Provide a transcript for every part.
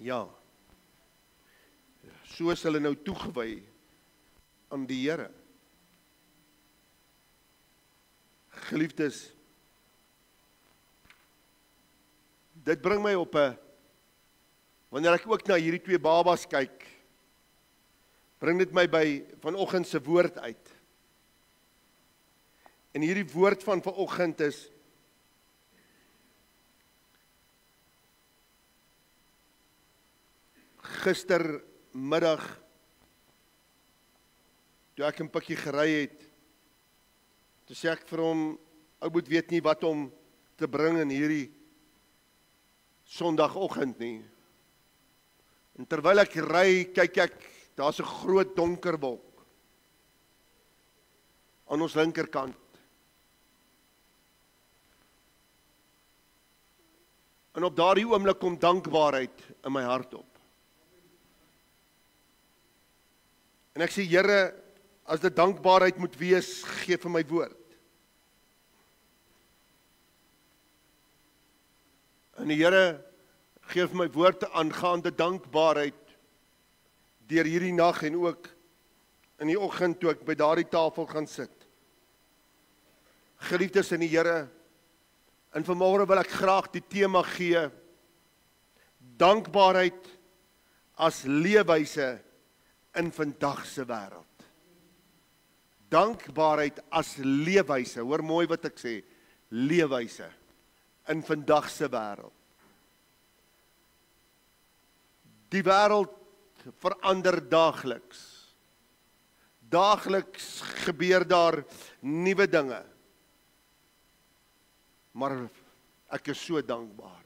Ja, so is hulle nou toegewy aan die Here. Geliefdes, dit bring my op 'n, wanneer ek ook na hierdie twee babas kyk, bring dit my by vanoggend se woord uit. En hierdie woord van vanoggend is gistermiddag, toe ek 'n pikkie gery het, toe sê ek vir hom, ou moet weet nie wat om te bring in hierdie Sondagoggend nie. En terwyl ek ry, kyk ek, daar's 'n groot donker wolk aan ons linkerkant. En op daardie oomblik kom dankbaarheid in my hart op. En ek sê, Here, as dit dankbaarheid moet wees, gee vir my woord. En die Here gee vir my woord aangaande dankbaarheid deur hierdie nag en ook in die oggend toe ek by daardie tafel gaan sit. Geliefdes in die Here, en vanmôre wil ek graag die tema gee, dankbaarheid as leefwyse in vandag se wêreld. Dankbaarheid as leefwyse, hoor mooi wat ek sê, leefwyse in vandag se wêreld. Die wêreld verander daagliks. Daagliks gebeur daar nuwe dinge. Maar ek is so dankbaar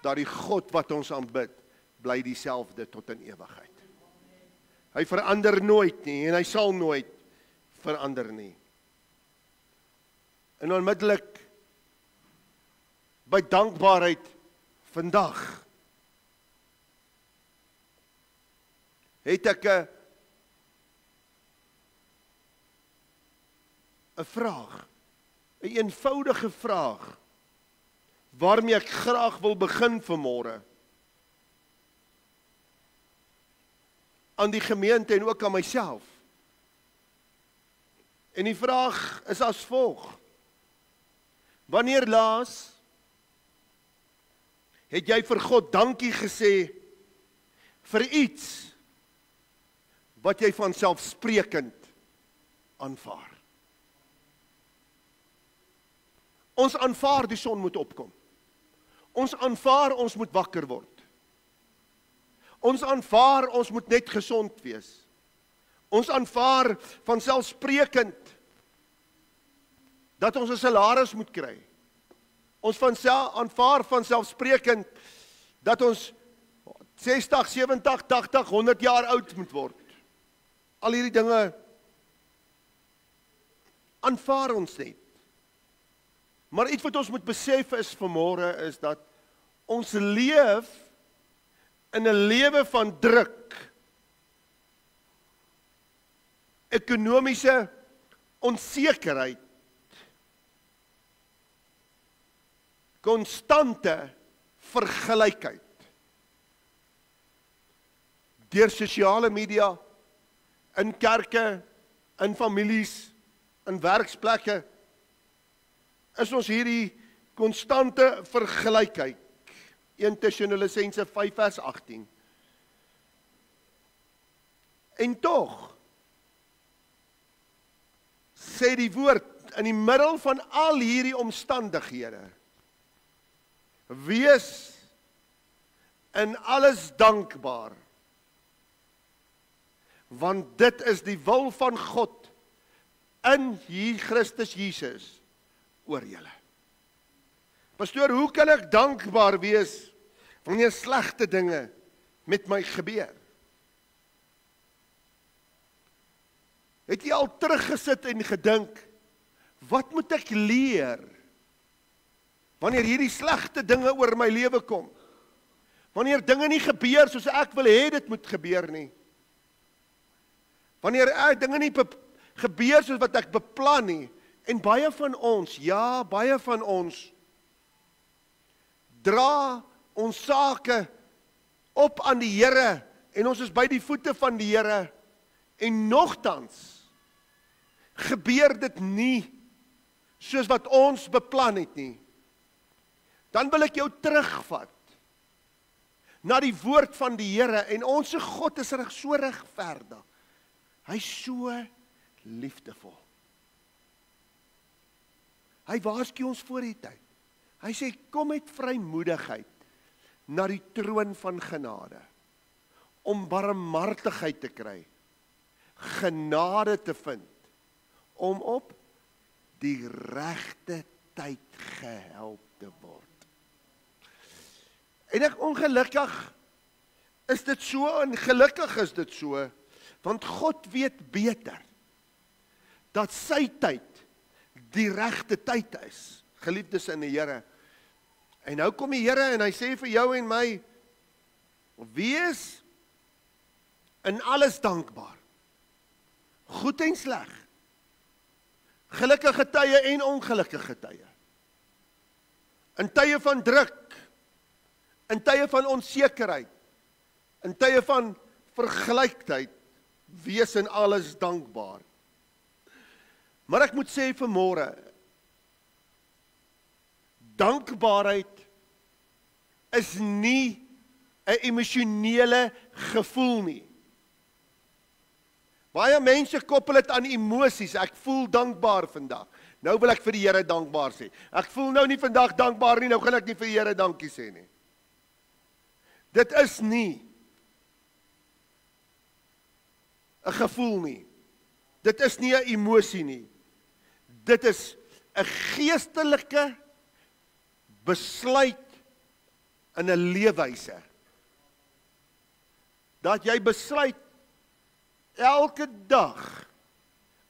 dat die God wat ons aanbid, bly dieselfde tot in ewigheid. Hy verander nooit nie en hy sal nooit verander nie. En onmiddellik by dankbaarheid vandag het ek 'n vraag, 'n eenvoudige vraag waarmee ek graag wil begin vanmôre aan die gemeente en ook aan myself. En die vraag is as volg: wanneer laas het jy vir God dankie gesê vir iets wat jy vanselfsprekend aanvaar? Ons aanvaar die son moet opkom. Ons aanvaar ons moet wakker word. Ons aanvaar ons moet net gesond wees. Ons aanvaar vanselfsprekend dat ons 'n salaris moet kry. Ons aanvaar vanselfsprekend dat ons 60, 70, 80, 100 jaar oud moet word. Al hierdie dinge aanvaar ons net. Maar iets wat ons moet besef is vanmôre is dat ons leef in 'n lewe van druk, ekonomiese onsekerheid, konstante vergelykheid. Deur sosiale media, in kerke, in families, in werksplekke, is ons hierdie konstante vergelykheid. 1 Tessalonisense 5 vers 18. En tog sê die woord, in die middel van al hierdie omstandighede, wees in alles dankbaar, want dit is die wil van God in Christus Jesus oor julle. Pastoor, hoe kan ek dankbaar wees wanneer slegte dinge met my gebeur? Het jy al teruggesit en gedink, wat moet ek leer wanneer hierdie slegte dinge oor my lewe kom? Wanneer dinge nie gebeur soos ek wil hê dit moet gebeur nie. Wanneer dinge nie gebeur soos wat ek beplan nie. En baie van ons, ja, baie van ons dra ons sake op aan die Here en ons is by die voete van die Here en nogtans gebeur dit nie soos wat ons beplan het nie, dan wil ek jou terugvat na die woord van die Here en ons God is so regverdig. Hy is so liefdevol. Hy waarsku ons voor die tyd. Hy sê, kom met vrymoedigheid na die troon van genade, om barmhartigheid te kry, genade te vind, om op die regte tyd gehelp te word. En ongelukkig is dit so, en gelukkig is dit so, want God weet beter, dat sy tyd die regte tyd is, geliefdes in die Here. En nou kom die Here en hy sê vir jou en my, wees in alles dankbaar, goed en sleg, gelukkige tye en ongelukkige tye, in tye van druk, in tye van onsekerheid, in tye van vergelykheid, wees in alles dankbaar. Maar ek moet sê vanmôre, dankbaarheid is nie 'n emosionele gevoel nie. Baie mense koppel dit aan emosies. Ek voel dankbaar vandag. Nou wil ek vir die Here dankbaar sê. Ek voel nou nie vandag dankbaar nie, nou gaan ek nie vir die Here dankie sê nie. Dit is nie 'n gevoel nie. Dit is nie 'n emosie nie. Dit is 'n geestelike besluit in 'n leefwyse. Dat jy besluit elke dag,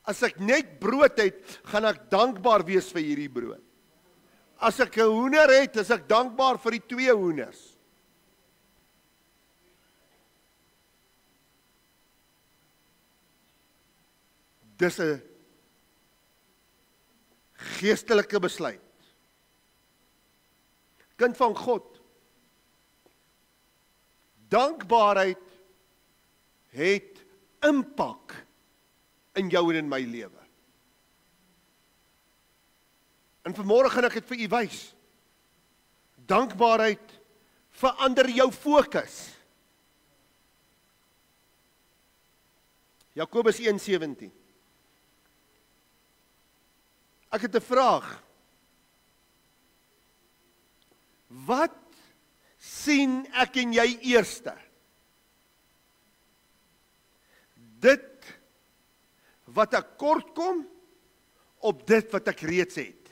as ek net brood het, gaan ek dankbaar wees vir hierdie brood. As ek 'n hoender het, is ek dankbaar vir die 2 hoenders. Dis 'n geestelike besluit. Kind van God. Dankbaarheid het impak in jou en in my lewe. En vanmôre gaan ek dit vir u wys. Dankbaarheid verander jou fokus. Jakobus 1:17. Ek het 'n vraag. Wat sien ek en jy eerste? Dit wat ek kort kom, op dit wat ek reeds het?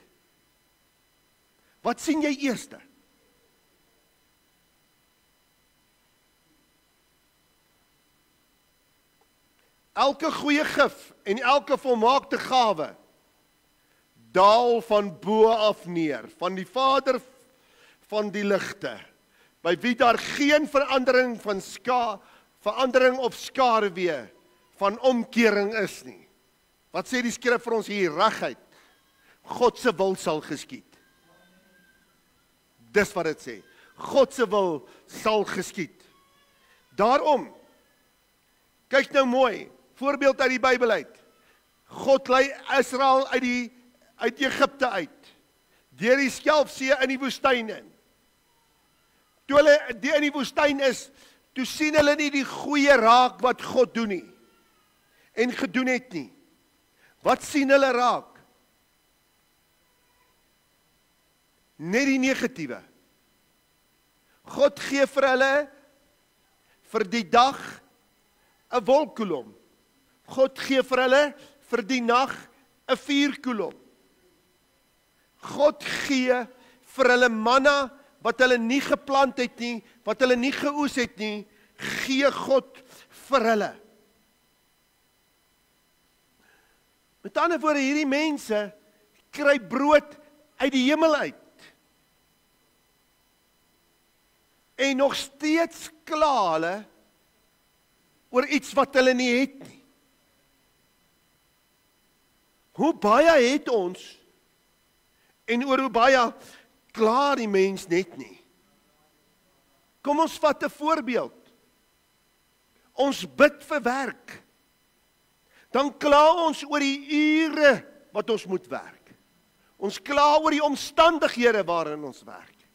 Wat sien jy eerste? Elke goeie gif en elke volmaakte gawe daal van bo af neer, van die Vader van die ligte, by wie daar geen verandering of skaduwee van omkering is nie. Wat sê die skrif vir ons hier? Reguit, God se wil sal geskied. Dis wat dit sê. God se wil sal geskied. Daarom, kyk nou mooi, voorbeeld uit die Bybel uit. God lei Israel uit Egipte uit, deur die Skelfsee in die woestyn in. Toe hulle in die woestyn is, toe sien hulle nie die goeie raak wat God doen nie, en gedoen het nie. Wat sien hulle raak? Net die negatiewe. God gee vir hulle, vir die dag, 'n wolkkolom. God gee vir hulle, vir die nag, 'n vuurkolom. God gee vir hulle manna, wat hulle nie geplant het nie, wat hulle nie geoes het nie, gee God vir hulle. Met ander woorde, hierdie mense kry brood uit die hemel uit. En nog steeds kla hulle oor iets wat hulle nie het nie. Hoe baie het ons, en oor hoe baie kla die mens net nie. Kom ons vat 'n voorbeeld. Ons bid vir werk. Dan kla ons oor die ure wat ons moet werk. Ons kla oor die omstandighede waarin ons werk.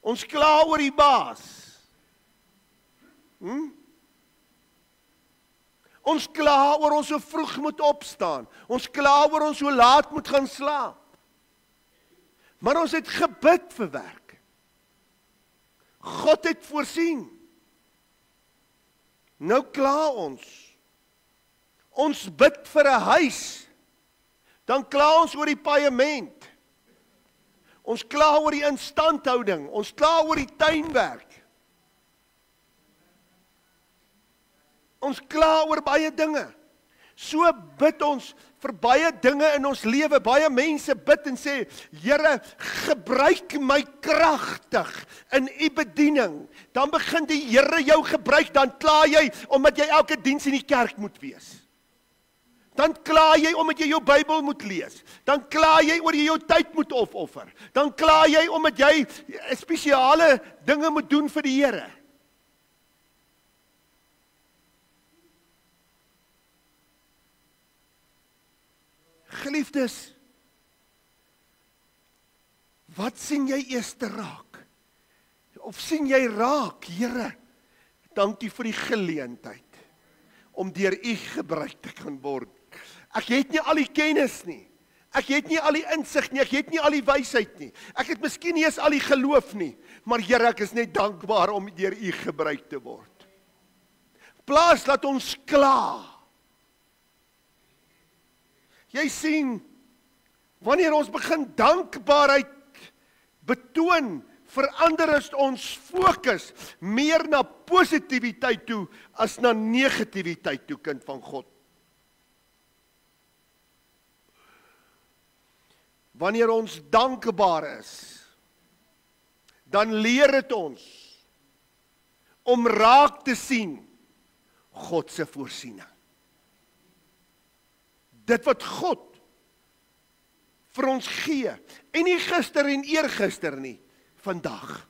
Ons kla oor die baas. Ons kla oor ons so vroeg moet opstaan. Ons kla oor ons so laat moet gaan slaap. Maar ons het gebid vir werk. God het voorsien. Nou kla ons. Ons bid vir 'n huis. Dan kla ons oor die paaiement. Ons kla oor die instandhouding. Ons kla oor die tuinwerk. Ons kla oor baie dinge. So bid ons vir baie dinge in ons lewe. Baie mense bid en sê, Here, gebruik my kragtig in u bediening. Dan begin die Here jou gebruik, dan kla jy omdat jy elke diens in die kerk moet wees. Dan kla jy omdat jy jou Bybel moet lees. Dan kla jy oor jy jou tyd moet opoffer. Dan kla jy omdat jy spesiale dinge moet doen vir die Here. Geliefdes, wat sien jy eers raak? Of sien jy raak, Here, dankie vir die geleentheid om deur u gebruik te kan word. Ek het nie al die kennis nie. Ek het nie al die insig nie, ek het nie al die wysheid nie. Ek het miskien nie eens al die geloof nie, maar Here, ek is net dankbaar om deur u gebruik te word. Plaas laat ons kla. Jy sien, wanneer ons begin dankbaarheid betoon, verander ons fokus meer na positiwiteit toe as na negativiteit toe, kind van God. Wanneer ons dankbaar is, dan leer dit ons om raak te sien God se voorsiening. Dit wat God vir ons gee, en nie gister en eergister nie, vandag.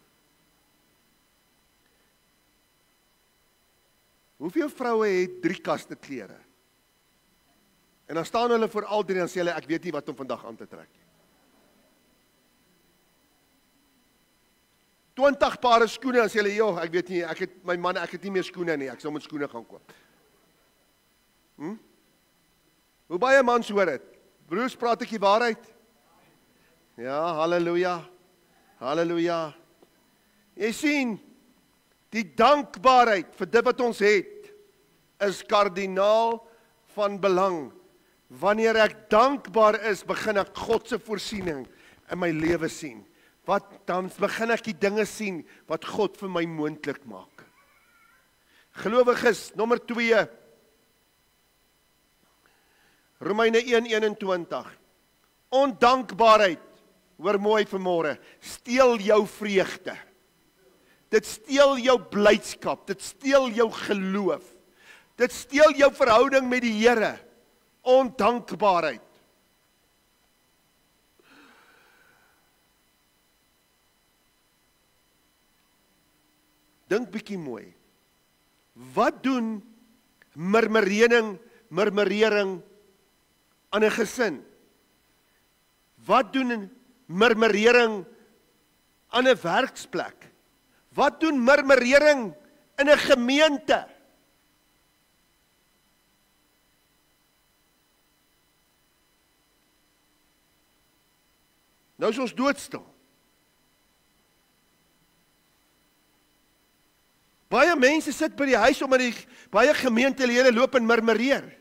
Hoeveel vroue het 3 kaste klere? En dan staan hulle voor al 3 en sê hulle, ek weet nie wat om vandag aan te trek. 20 pare skoene, en sê hulle, joh, ek weet nie, ek het nie meer skoene nie, ek sal met skoene gaan koop. Hoe baie mans hoor het? Broers, praat ek die waarheid? Ja, halleluja, halleluja. Jy sien, die dankbaarheid vir dit wat ons het, is kardinaal van belang. Wanneer ek dankbaar is, begin ek God se voorsiening in my lewe sien. Dan begin ek die dinge sien wat God vir my moontlik maak. Gelowiges, nommer 2, Romeine 1:21. Ondankbaarheid, hoor mooi vanmôre, steel jou vreugde. Dit steel jou blydskap, dit steel jou geloof. Dit steel jou verhouding met die Here. Ondankbaarheid. Dink bietjie mooi. Wat doen murmurering aan 'n gesin? Wat doen murmurering aan 'n werksplek? Wat doen murmurering in 'n gemeente? Nou is ons doodstil. Baie mense sit by die huis omdat die baie gemeentelede loop en murmureer.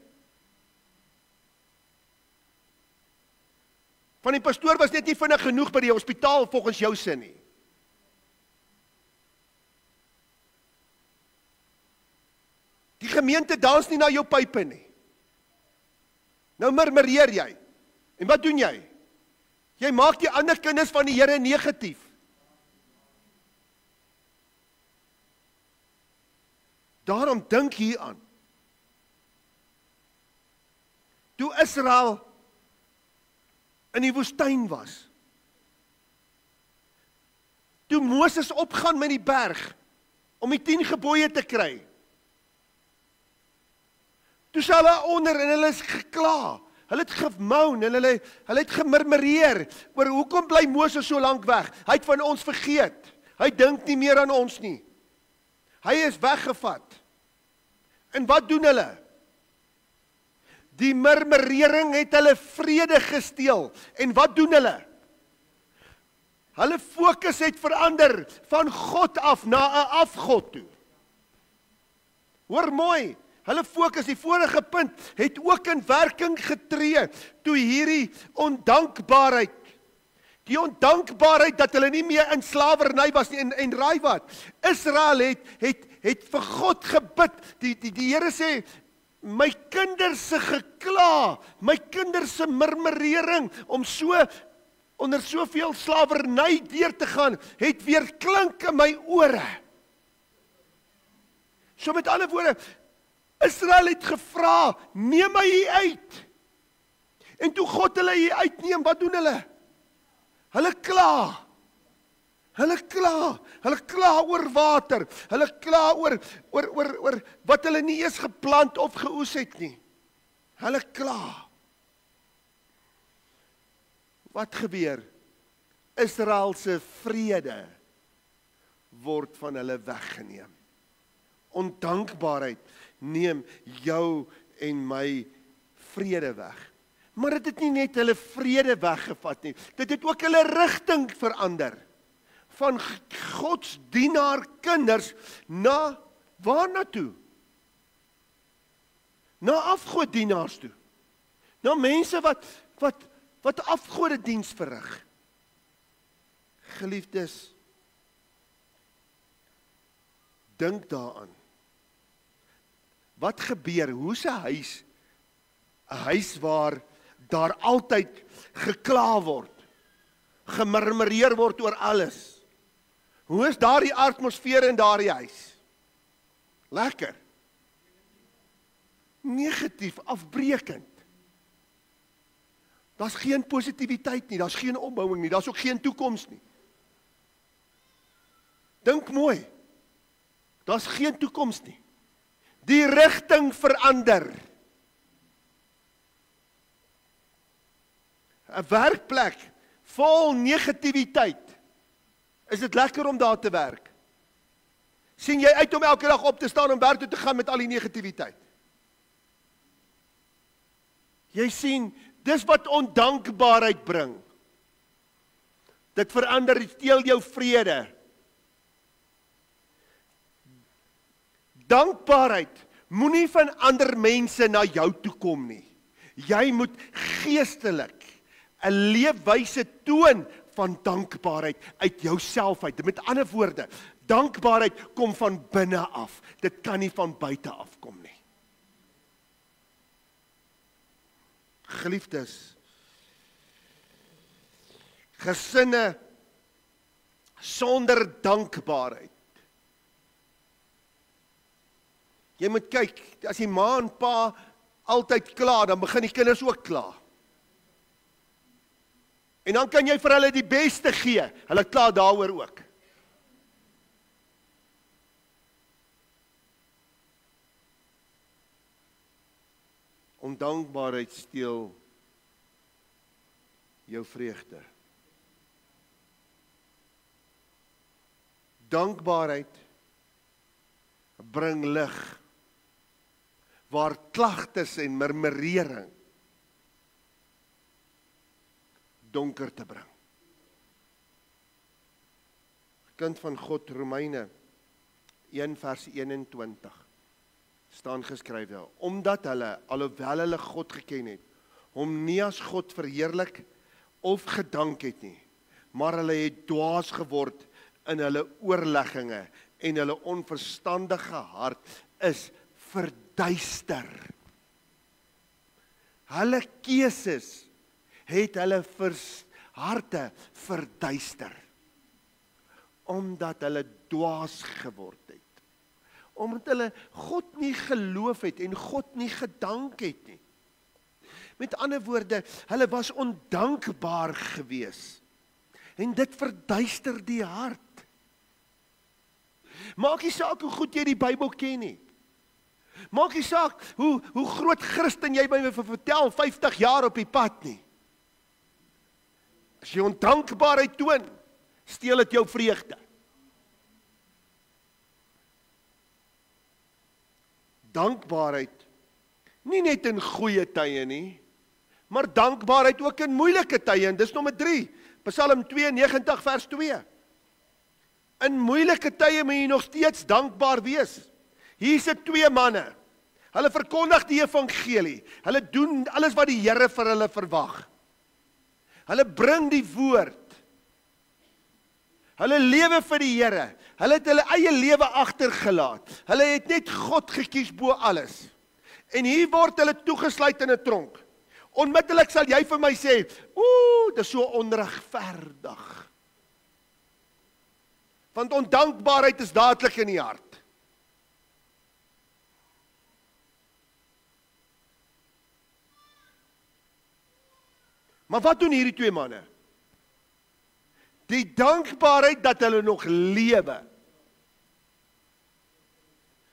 Van die pastoor was net nie vinnig genoeg by die hospitaal volgens jou sin nie. Die gemeente dans nie na jou pype nie. Nou murmureer jy. En wat doen jy? Jy maak die ander kinders van die Here negatief. Daarom dink hier aan. Toe Israel in die woestyn was, toe Moses opgaan met die berg, om die 10 gebooie te kry. Toe sal hulle onder en hulle is gekla. Hulle het gemoun en hulle het gemurmureer oor hoekom bly Moses so lank weg? Hy het van ons vergeet. Hy dink nie meer aan ons nie. Hy is weggevat. En wat doen hulle? Die murmurering het hulle vrede gesteel. En wat doen hulle? Hulle fokus het verander van God af na 'n afgod toe. Hoor mooi, hulle fokus, die vorige punt, het ook in werking getree toe hierdie ondankbaarheid, die ondankbaarheid dat hulle nie meer in slawerny was nie, en raai wat, Israel het vir God gebid, die Here sê, my kinders se gekla, my kinders se murmurering, om onder soveel slawerny deur te gaan, het weer klink in my ore. So met ander woorde, Israel het gevra, neem my hier uit. En toe God hulle hier uitneem, wat doen hulle? Hulle kla. Hulle kla oor water. Hulle kla oor wat hulle nie eens geplant of geoes het nie. Hulle kla. Wat gebeur? Israel se vrede word van hulle weggeneem. Ondankbaarheid neem jou en my vrede weg. Maar dit het nie net hulle vrede weggevat nie. Dit het ook hulle rigting verander. Van godsdienaar kinders na waarna toe? Na afgodedienaars toe. Na mense wat afgodediens verrig. Geliefdes, dink daaraan. Wat gebeur? Hoe's 'n huis? 'n Huis waar daar altyd gekla word, gemurmureer word oor alles. Hoe is daardie atmosfeer in daardie huis? Lekker. Negatief, afbreekend. Daar's geen positiwiteit nie, daar's geen opbouing nie, daar's ook geen toekoms nie. Dink mooi. Daar's geen toekoms nie. Die rigting verander. 'n Werkplek vol negativiteit. Is dit lekker om daar te werk? Sien jy uit om elke dag op te staan om werk toe te gaan met al die negativiteit? Jy sien, dis wat ondankbaarheid bring. Dit verander, dit steel jou vrede. Dankbaarheid moenie van ander mense na jou toe kom nie. Jy moet geestelik 'n leefwyse toon van dankbaarheid uit jouself uit. Met ander woorde, dankbaarheid kom van binne af. Dit kan nie van buite af kom nie. Geliefdes, gesinne sonder dankbaarheid. Jy moet kyk, as die ma en pa altyd kla, dan begin die kinders ook kla. En dan kan jy vir hulle die beste gee. Hulle kla daaroor ook. Ondankbaarheid steel jou vreugde. Dankbaarheid bring lig waar klagtes en murmurering donker te bring. Kind van God, Romeine 1 vers 21 staan geskrywe, omdat hulle, alhoewel hulle God geken het, hom nie as God verheerlik of gedank het nie, maar hulle het dwaas geword in hulle oorlegginge en hulle onverstandige hart is verduister. Hulle keuses het hulle harte verduister, omdat hulle dwaas geword het. Omdat hulle God nie geloof het en God nie gedank het nie. Met ander woorde, hulle was ondankbaar gewees. En dit verduister die hart. Maak nie saak hoe goed jy die Bybel ken nie. Maak nie saak hoe groot Christen jy by my vertel 50 jaar op die pad nie. As jy ondankbaarheid toon, steel dit jou vreugde. Dankbaarheid, nie net in goeie tye nie, maar dankbaarheid ook in moeilike tye, en dis nommer 3, Psalm 92 vers 2. In moeilike tye moet jy nog steeds dankbaar wees. Hier sit 2 manne, hulle verkondig die evangelie, hulle doen alles wat die Here vir hulle verwag. Hulle bring die woord, hulle lewe vir die Here, hulle het hulle eie lewe agtergelaat, hulle het net God gekies bo alles. En hier word hulle toegesluit in 'n tronk. Onmiddellik sal jy vir my sê, dit is so onregverdig. Want ondankbaarheid is dadelik in die hart. Maar wat doen hierdie 2 manne? Die dankbaarheid dat hulle nog lewe.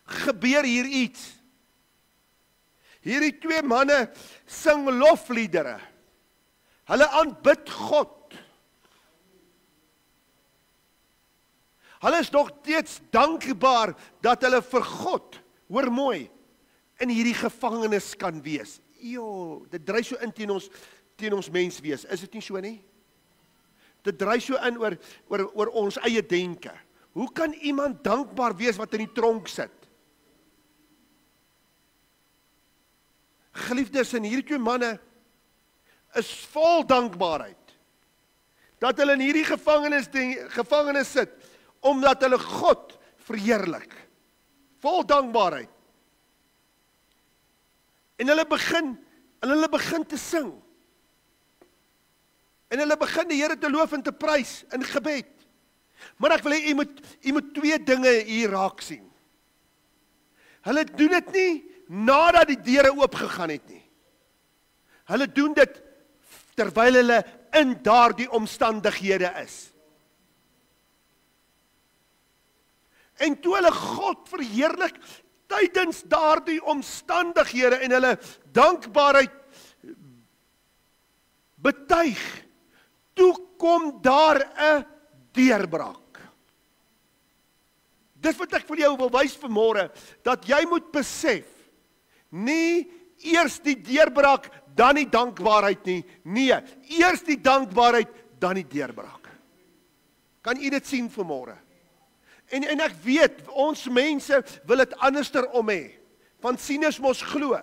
Gebeur hier iets. Hierdie 2 manne sing lofliedere. Hulle aanbid God. Hulle is nog steeds dankbaar dat hulle vir God, hoor mooi, in hierdie gevangenis kan wees. Dit dryf so in teen ons menswees, is dit nie so nie? Dit dryf so in oor ons eie denke. Hoe kan iemand dankbaar wees wat in die tronk sit? Geliefdes, en hierdie 2 manne is vol dankbaarheid dat hulle in hierdie gevangenis sit, omdat hulle God verheerlik. Vol dankbaarheid. En hulle begin te sing. En hulle begin die Here te loof en te prys in gebed. Maar ek wil hê jy moet 2 dinge hier raak sien. Hulle doen dit nie nadat die deure oopgegaan het nie. Hulle doen dit terwyl hulle in daardie omstandighede is. En toe hulle God verheerlik tydens daardie omstandighede en hulle dankbaarheid betuig, toe kom daar 'n deurbraak. Dis wat ek vir jou wil wys vanmôre, dat jy moet besef, nie eers die deurbraak, dan die dankbaarheid nie. Nee, eers die dankbaarheid, dan die deurbraak. Kan u dit sien vanmôre? En ek weet, ons mense wil dit anderster om hê, want sien is mos glo.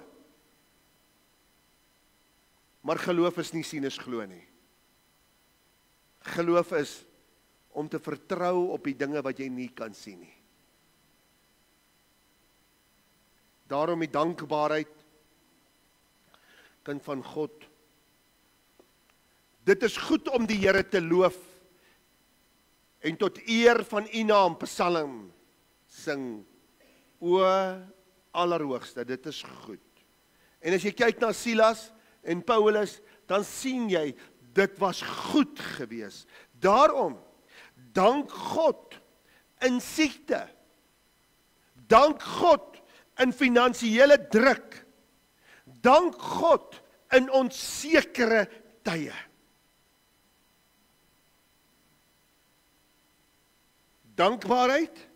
Maar geloof is nie sien is glo nie. Geloof is om te vertrou op die dinge wat jy nie kan sien nie. Daarom die dankbaarheid, kind van God. Dit is goed om die Here te loof en tot eer van u naam psalm sing. O Allerhoogste, dit is goed. En as jy kyk na Silas en Paulus, dan sien jy, dit was goed gewees. Daarom, dank God in siekte. Dank God in finansiële druk. Dank God in onsekere tye. Dankbaarheid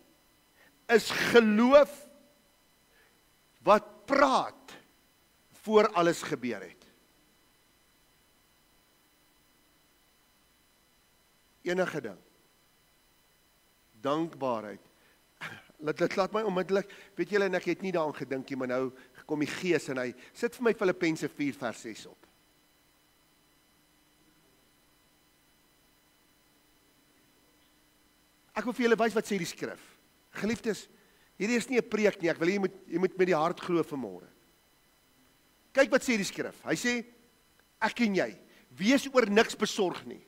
is geloof wat praat voor alles gebeur het. Enige ding. Dankbaarheid. Laat my onmiddellik, weet julle, en ek het nie daaraan gedink nie, maar nou kom die Gees en hy sit vir my Filippense 4 vers 6 op. Ek wil vir julle wys wat sê die skrif. Geliefdes, hierdie is nie 'n preek nie, ek wil jy moet met die hart glo vanmôre. Kyk wat sê die skrif. Hy sê, ek en jy, wees oor niks besorg nie.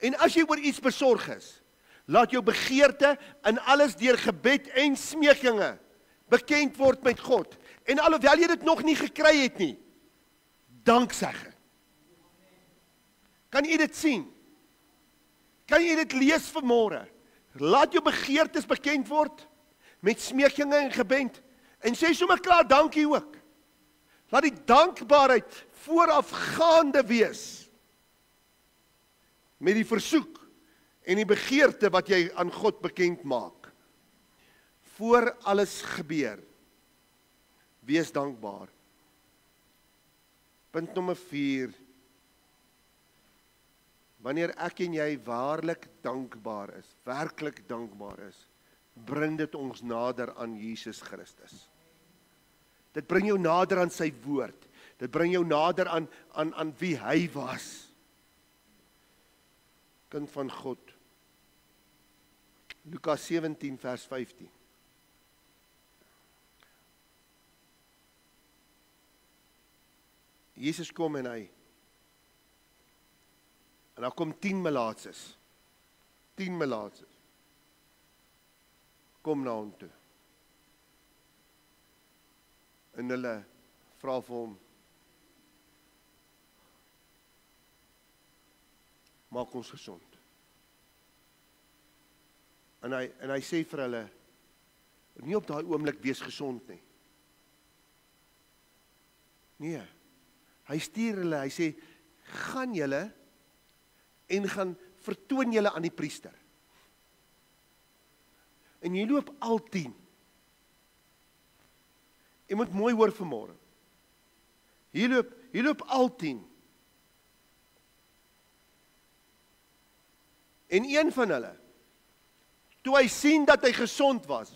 En as jy oor iets besorg is, laat jou begeerte in alles deur gebed en smekinge bekend word met God. En alhoewel jy dit nog nie gekry het nie, danksegging. Kan jy dit sien? Kan jy dit lees vanmôre? Laat jou begeertes bekend word, met smekinge en gebed, en sê sommer klaar dankie ook. Laat die dankbaarheid voorafgaande wees, met die versoek, en die begeerte wat jy aan God bekend maak. Voor alles gebeur, wees dankbaar. Punt nommer 4, wanneer ek en jy waarlik dankbaar is, werklik dankbaar is, bring dit ons nader aan Jesus Christus. Dit bring jou nader aan sy woord. Dit bring jou nader aan wie hy was. Kind van God. Lukas 17 vers 15. Jesus kom en daar kom 10 melaatses. 10 melaatses. Kom na hom toe. En hulle vra vir hom, maak ons gesond. En hy sê vir hulle, nie op daai oomblik wees gesond nie. Nee, hy stuur hulle, hy sê, gaan julle en gaan vertoon julle aan die priester. En jy loop al 10. Jy moet mooi hoor vanmôre. Jy loop al 10. En een van hulle, toe hy sien dat hy gesond was,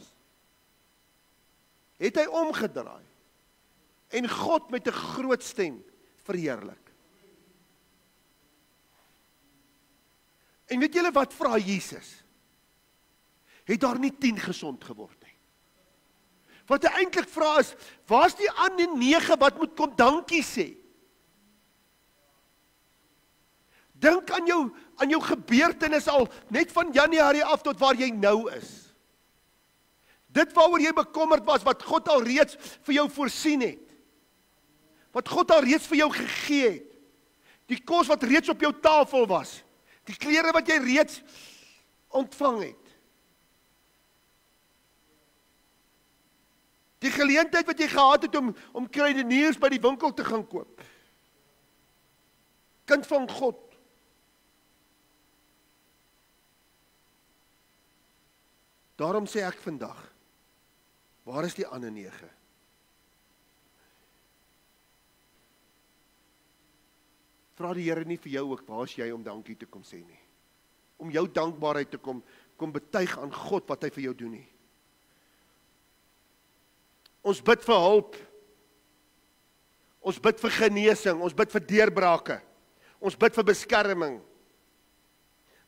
het hy omgedraai en God met 'n groot stem verheerlik. En weet julle wat vra Jesus? Het daar nie 10 gesond geword nie? Wat hy eintlik vra is, waar's die ander 9 wat moet kom dankie sê? Dink aan jou gebeurtenis al, net van Januarie af tot waar jy nou is. Dit waaroor jy bekommerd was, wat God al reeds vir jou voorsien het. Wat God al reeds vir jou gegee het. Die kos wat reeds op jou tafel was. Die klere wat jy reeds ontvang het. Die geleentheid wat jy gehad het om kruideniers by die winkel te gaan koop. Kind van God. Daarom sê ek vandag, waar is die ander 9? Vra die Here nie vir jou ook, waar is jy om dankie te kom sê nie. Om jou dankbaarheid te kom betuig aan God wat hy vir jou doen nie. Ons bid vir hulp. Ons bid vir genesing, ons bid vir deurbrake. Ons bid vir beskerming.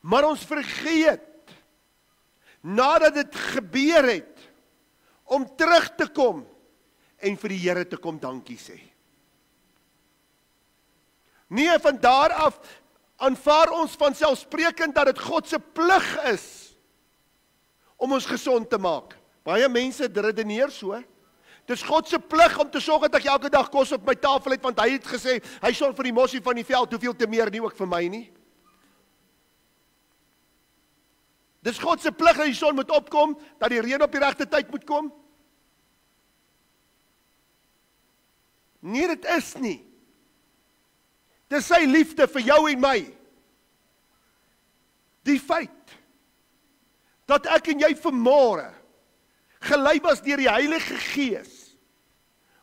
Maar ons vergeet, nadat dit gebeur het, om terug te kom en vir die Here te kom dankie sê. Nee, van daar af aanvaar ons vanselfsprekend dat dit God se plig is om ons gesond te maak. Baie mense redeneer so. Dis God se plig om te sorg dat ek elke dag kos op my tafel het, want hy het gesê, hy sorg vir die mossie van die veld, hoeveel te meer nie ook vir my nie. Dis God se plig dat die son moet opkom, dat die reën op die regte tyd moet kom. Nee, dit is nie. Dis sy liefde vir jou en my. Die feit dat ek en jy vanmôre gelei was deur die Heilige Gees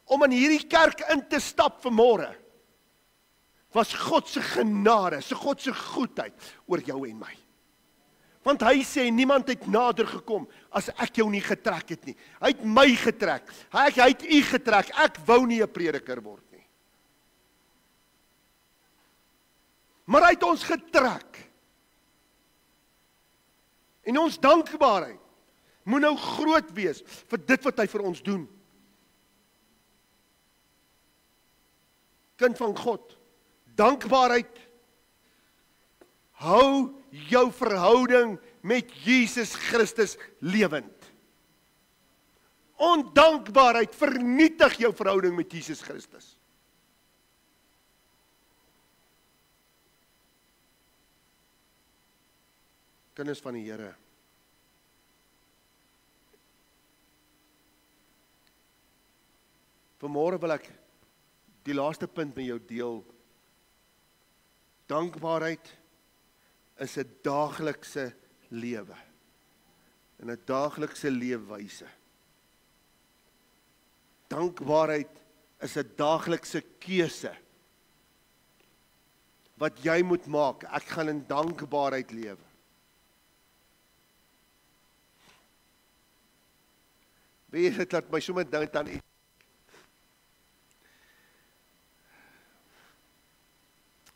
om in hierdie kerk in te stap vanmôre, was God se genade, God se goedheid oor jou en my. Want hy sê, niemand het nader gekom as ek jou nie getrek het nie. Hy het my getrek, hy het u getrek, ek wou nie 'n prediker word nie. Maar hy het ons getrek. En ons dankbaarheid moet nou groot wees vir dit wat hy vir ons doen. Kind van God, dankbaarheid hou jou verhouding met Jesus Christus lewend. Ondankbaarheid vernietig jou verhouding met Jesus Christus. Kinders van die Here, Vanmôre wil ek die laaste punt met jou deel. Dankbaarheid is 'n daaglikse lewe. En 'n daaglikse leefwyse. Dankbaarheid is 'n daaglikse keuse wat jy moet maak. Ek gaan in dankbaarheid lewe. Weet jy, dit laat my sommer dink aan iets.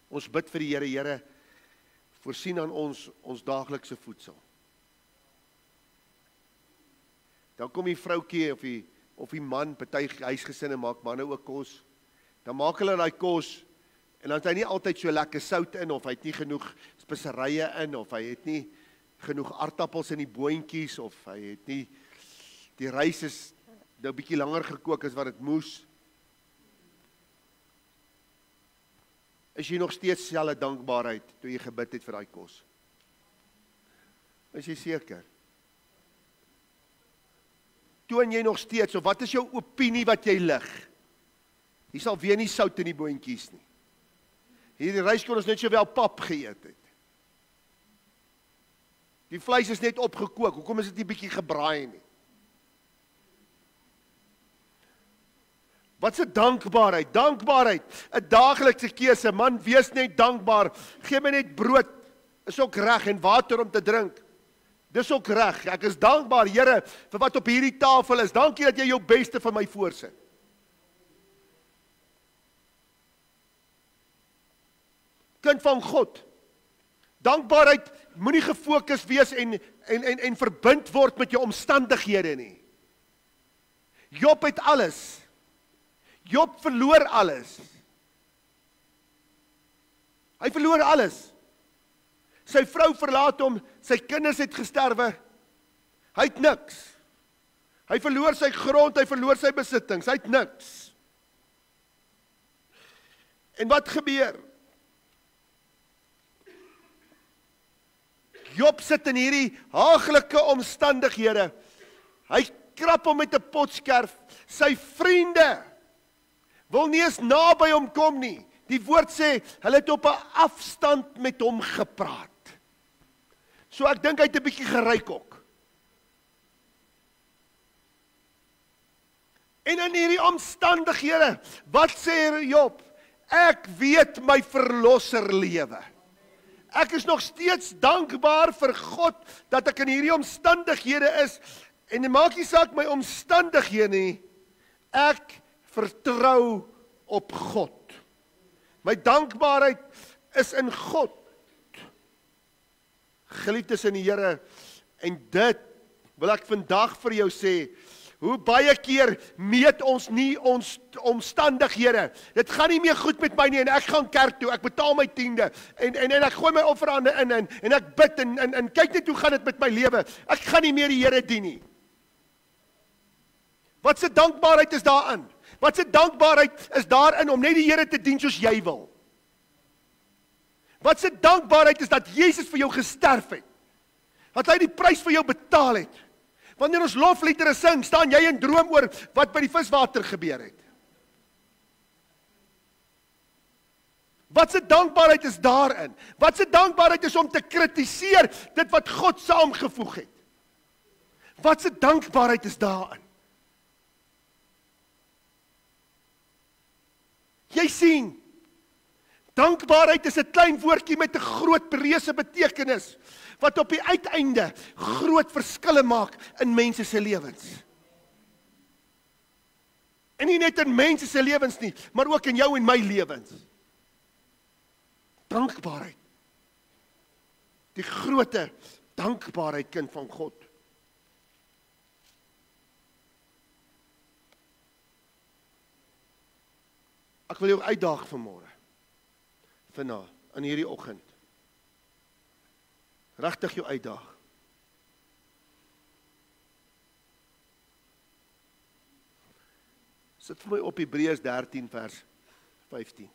Ons bid vir die Here, Here, voorsien aan ons daaglikse voedsel. Dan kom die vroutjie of die man, party huisgesinne maak manne ook kos. Dan maak hulle daai kos en dan het hy nie altyd so lekker sout in, of hy het nie genoeg speserye in, of hy het nie genoeg aardappels in die boontjies, of hy het nie, die rys is nou 'n bietjie langer gekook as wat dit moes. Is jy nog steeds selfe dankbaarheid toe jy gebid het vir daai kos? Is jy seker? Toon jy nog steeds, of wat is jou opinie wat jy lig? Hier sal weer nie sout in die boontjies nie. Hierdie rys kon ons net sowel pap geëet het. Die vleis is net opgekook, hoekom is dit nie bietjie gebraai nie? Wat is 'n dankbaarheid? Dankbaarheid, 'n daaglikse keuse. Man, wees net dankbaar. Gee my net brood, is ook reg, en water om te drink. Dis ook reg. Ek is dankbaar, Here, vir wat op hierdie tafel is. Dankie dat jy jou beste vir my voorsit. Kind van God. Dankbaarheid moenie gefokus wees en verbind word met jou omstandighede nie. Job het alles. Job verloor alles. Hy verloor alles. Sy vrou verlaat hom, sy kinders het gesterwe. Hy het niks. Hy verloor sy grond, hy verloor sy besittings, hy het niks. En wat gebeur? Job sit in hierdie haaglike omstandighede. Hy krap hom met 'n potskerf. Sy vriende wil nie eens naby hom kom nie. Die woord sê, hulle het op 'n afstand met hom gepraat. So ek dink hy het 'n bietjie geryk ook. En in hierdie omstandighede, wat sê Job? Ek weet my verlosser lewe. Ek is nog steeds dankbaar vir God dat ek in hierdie omstandighede is. En dit maak nie saak my omstandighede nie. Ek vertrou op God. My dankbaarheid is in God. Geliefdes in die Here, en dit wil ek vandag vir jou sê, hoe baie keer meet ons nie ons omstandighede. Dit gaan nie meer goed met my nie, en ek gaan kerk toe, ek betaal my tiende, en ek gooi my offerande in, en ek bid, en kyk net hoe gaan dit met my lewe. Ek gaan nie meer die Here dien nie. Wat se dankbaarheid is daarin? Wat se dankbaarheid is daarin om net die Here te dien soos jy wil? Wat se dankbaarheid is dat Jesus vir jou gesterf het? Dat hy die prys vir jou betaal het? Wanneer ons lofliedere sing, staan jy in droom oor wat by die viswater gebeur het? Wat se dankbaarheid is daarin? Wat se dankbaarheid is om te kritiseer dit wat God saamgevoeg het? Wat se dankbaarheid is daarin? Jy sien, dankbaarheid is 'n klein woordjie met 'n groot reuse betekenis, wat op die uiteinde groot verskille maak in mense se lewens. En nie net in mense se lewens nie, maar ook in jou en my lewens. Dankbaarheid. Die grootte dankbaarheid, kind van God. Ek wil jou uitdaag vanmôre. Vanaand, in hierdie oggend. Regtig jou uitdaag. Sit vir my op Hebreërs 13 vers 15.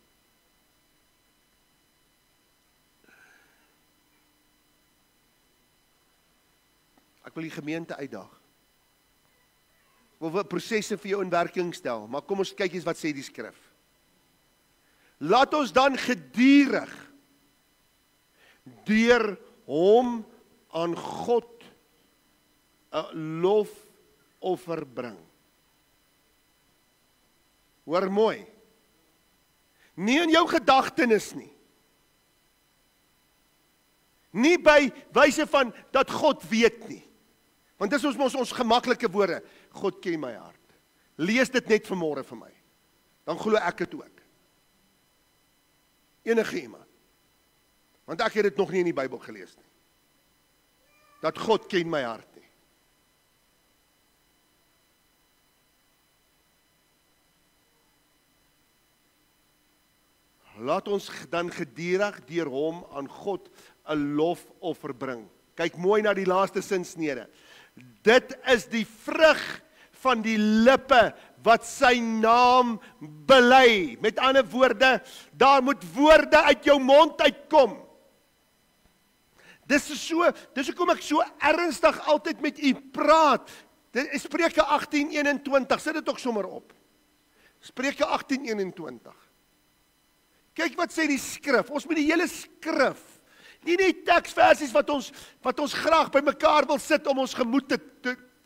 Ek wil die gemeente uitdaag. wil 'n prosesse vir jou in werking stel, maar kom ons kyk eens wat sê die skrif. Laat ons dan gedurig deur hom aan God 'n lofoffer bring. Hoor mooi. Nie in jou gedagtenis nie. Nie by wyse van dat God weet nie. Want dis ons gemaklike woorde. God ken my hart. Lees dit net vanmôre vir my. Dan glo ek dit ook. Enige iemand. Want ek het dit nog nie in die Bybel gelees nie. Dat God ken my hart nie. Laat ons dan gedurig deur hom aan God 'n lofoffer bring. Kyk mooi na die laaste sinsnede. Dit is die vrug van die lippe wat sy naam bely. Met ander woorde, daar moet woorde uit jou mond uitkom. Dis hoekom ek so ernstig altyd met u praat. Dit is Spreuke 18:21, sit dit ook sommer op. Spreuke 18:21. Kyk wat sê die skrif, ons moet die hele skrif, nie net teksversies wat ons graag by mekaar wil sit om ons gemoed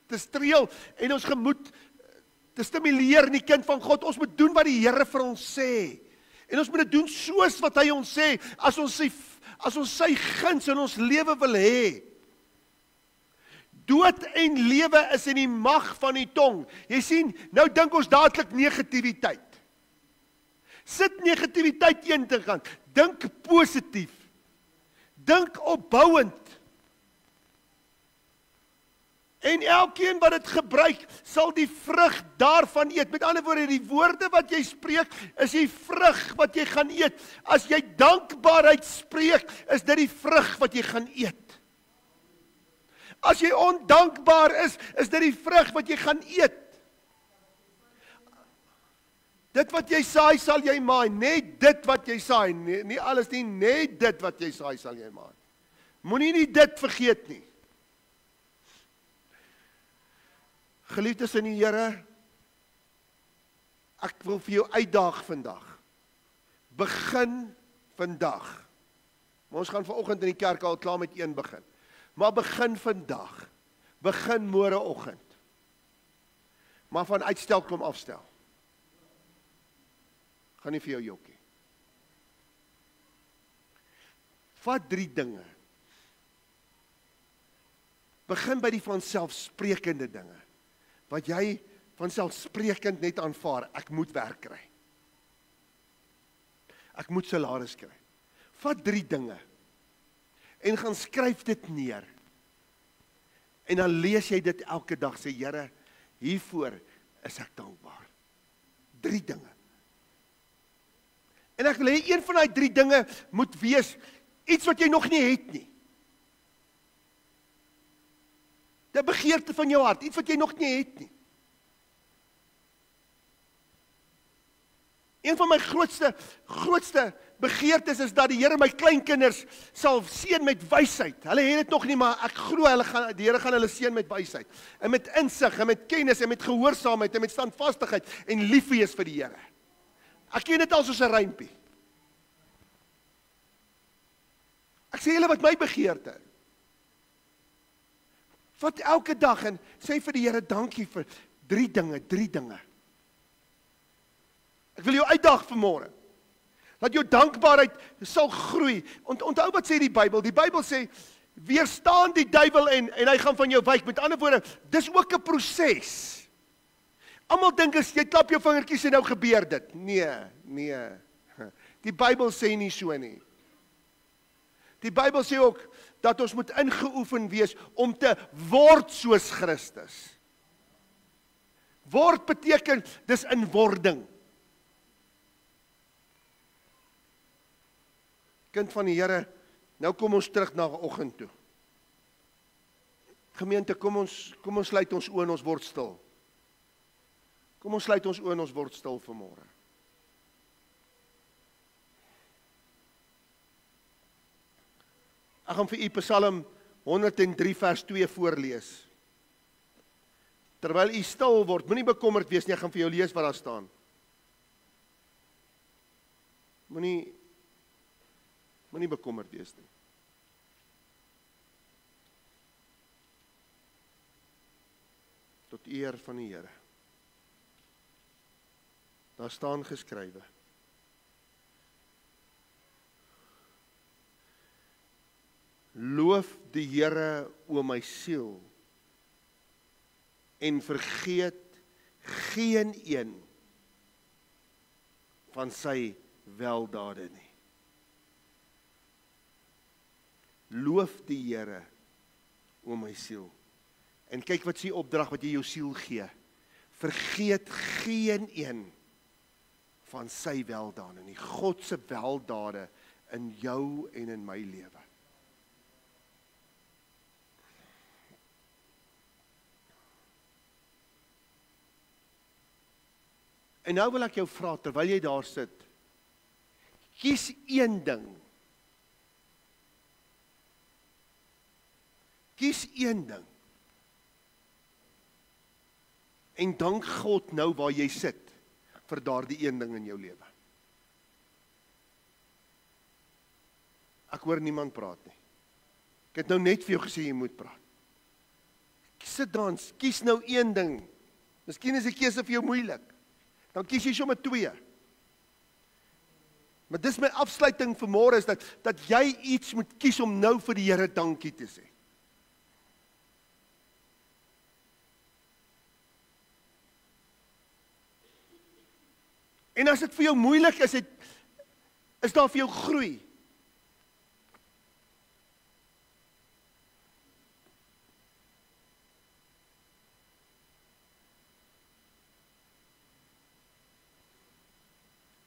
te streel en ons gemoed te stimuleer in die kind van God. Ons moet doen wat die Here vir ons sê. En ons moet dit doen soos wat hy ons sê, as ons sy guns in ons lewe wil hê. Dood en lewe is in die mag van die tong. Jy sien, nou dink ons dadelik negativiteit. Sit negativiteit een te kant. Dink positief. Dink opbouend. En elkeen wat dit gebruik, sal die vrug daarvan eet. Met ander woorde, die woorde wat jy spreek, is die vrug wat jy gaan eet. As jy dankbaarheid spreek, is dit die vrug wat jy gaan eet. As jy ondankbaar is dit die vrug wat jy gaan eet. Dit wat jy saai, sal jy maai. Net dit wat jy saai, nie alles nie, net dit wat jy saai, sal jy maai. Moenie nie dit vergeet nie. Geliefdes in die Here, ek wil vir jou uitdaag vandag. Begin vandag. Maar ons gaan vanoggend in die kerk al klaar met 1 begin. Maar begin vandag. Begin môreoggend. Maar van uitstel kom afstel. Gaan nie vir jou jokkie. Vat 3 dinge. Begin by die vanselfsprekende dinge. Wat jy vanselfsprekend net aanvaar, ek moet werk kry. Ek moet salaris kry. Vat 3 dinge. En gaan skryf dit neer. En dan lees jy dit elke dag, sê Here, hiervoor is ek dankbaar. 3 dinge. En ek wil hê een van daai 3 dinge moet wees iets wat jy nog nie het nie. 'n begeerte van jou hart, iets wat jy nog nie het nie. Een van my grootste begeertes is dat die Here my kleinkinders sal seën met wysheid. Hulle het dit nog nie, maar ek glo die Here gaan hulle seën met wysheid. En met insig, en met kennis, en met gehoorsaamheid, en met standvastigheid, en lief wees vir die Here. Ek ken dit al soos 'n rympie. Ek sê julle wat my begeerte is. Vat elke dag en sê vir die Here dankie vir 3 dinge. Ek wil jou uitdaag vanmôre. Dat jou dankbaarheid sal groei. Onthou wat sê die Bybel? Die Bybel sê, weerstaan die duiwel en hy gaan van jou wyk. Met ander woorde, dis ook 'n proses. Almal dink as jy klap jou vingertjies en nou gebeur dit. Nee. Die Bybel sê nie so nie. Die Bybel sê ook dat ons moet ingeoefen wees om te word soos Christus. Word beteken, dis in wording. Kind van die Here, nou kom ons terug na oggend toe. Gemeente, kom ons sluit ons oë en ons word stil. Kom ons sluit ons oë en ons word stil vanmôre. Ek gaan vir u Psalm 103 vers 2 voorlees. terwyl u stil word, moenie bekommerd wees nie, ek gaan vir jou lees wat daar staan. Moenie bekommerd wees nie. Tot eer van die Here. Daar staan geskrywe. Loof die Here, o my siel, en vergeet geen een van sy weldade nie. Loof die Here, o my siel. En kyk wat is die opdrag wat jy jou siel gee. Vergeet geen een van sy weldade nie. God se weldade in jou en in my lewe. En nou wil ek jou vra, terwyl jy daar sit, kies een ding. Kies een ding. En dank God nou waar jy sit, vir daardie een ding in jou lewe. Ek hoor niemand praat nie. Ek het nou net vir jou gesê jy moet praat. Sit dan, kies nou een ding. Miskien is die keuse vir jou moeilik. Dan kies jy sommer 2. Maar dis my afsluiting vir môre is dat jy iets moet kies om nou vir die Here dankie te sê. En as dit vir jou moeilik is, is daar vir jou groei.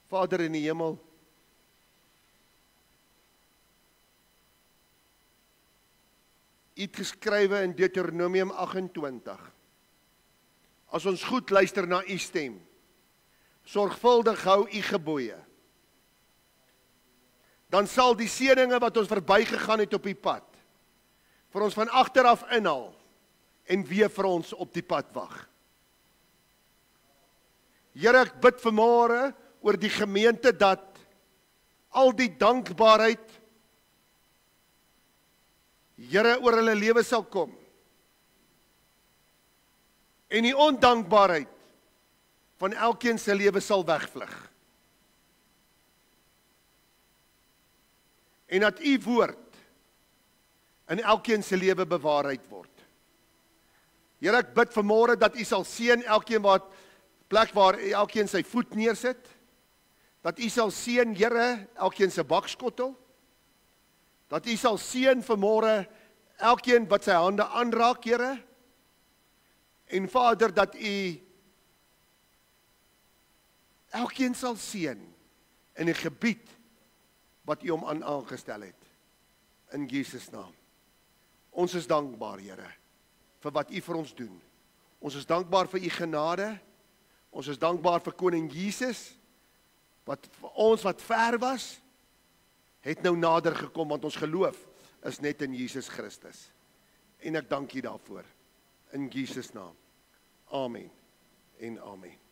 Vader in die hemel, U het geskrywe in Deuteronomium 28, as ons goed luister na U stem, sorgvuldig hou U gebooie, dan sal die seëninge wat ons verbygegaan het op die pad, vir ons van agter af inhaal, en weer vir ons op die pad wag. Here, ek bid vanmôre, oor die gemeente dat al die dankbaarheid, Here, oor hulle lewe sal kom. En die ondankbaarheid van elkeen se lewe sal wegvlug. En dat U woord in elkeen se lewe bewaarheid word. Here, ek bid vanmôre dat U sal seën elkeen plek waar elkeen sy voet neersit. Dat U sal seën, Here, elkeen se bakskottel. Dat U sal seën vanmôre elkeen wat sy hande aanraak, Here. En Vader, dat U elkeen sal seën in 'n gebied wat U hom aangestel het. In Jesus naam. Ons is dankbaar, Here, vir wat U vir ons doen. Ons is dankbaar vir U genade. Ons is dankbaar vir Koning Jesus, wat vir ons wat ver was, het nou nader gekom, want ons geloof is net in Jesus Christus. En ek dank U daarvoor. In Jesus naam. Amen en amen.